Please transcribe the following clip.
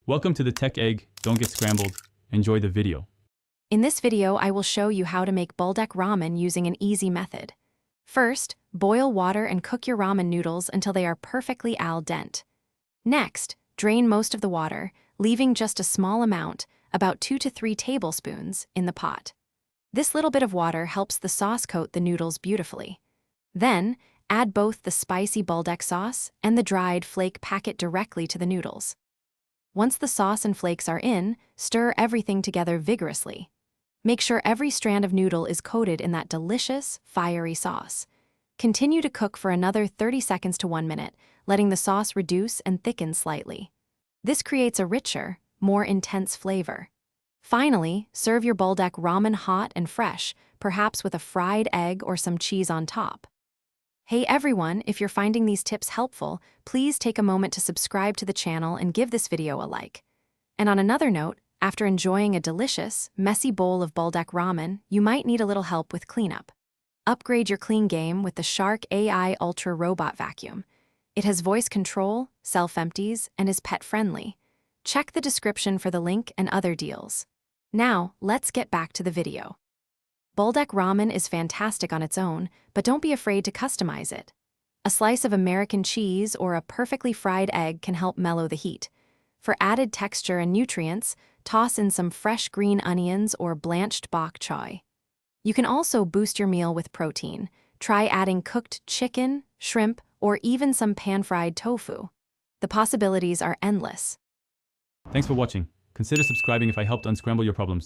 Welcome to the Tech Egg. Don't get scrambled. Enjoy the video. In this video, I will show you how to make Buldak Ramen using an easy method. First, boil water and cook your ramen noodles until they are perfectly al dente. Next, drain most of the water, leaving just a small amount, about 2 to 3 tablespoons, in the pot. This little bit of water helps the sauce coat the noodles beautifully. Then, add both the spicy Buldak sauce and the dried flake packet directly to the noodles. Once the sauce and flakes are in, stir everything together vigorously. Make sure every strand of noodle is coated in that delicious, fiery sauce. Continue to cook for another 30 seconds to 1 minute, letting the sauce reduce and thicken slightly. This creates a richer, more intense flavor. Finally, serve your Buldak ramen hot and fresh, perhaps with a fried egg or some cheese on top. Hey everyone, if you're finding these tips helpful, please take a moment to subscribe to the channel and give this video a like. And on another note, after enjoying a delicious, messy bowl of Buldak ramen, you might need a little help with cleanup. Upgrade your clean game with the Shark AI Ultra Robot Vacuum. It has voice control, self-empties, and is pet-friendly. Check the description for the link and other deals. Now, let's get back to the video. Buldak ramen is fantastic on its own, but don't be afraid to customize it. A slice of American cheese or a perfectly fried egg can help mellow the heat. For added texture and nutrients, toss in some fresh green onions or blanched bok choy. You can also boost your meal with protein. Try adding cooked chicken, shrimp, or even some pan-fried tofu. The possibilities are endless. Thanks for watching. Consider subscribing if I helped unscramble your problems.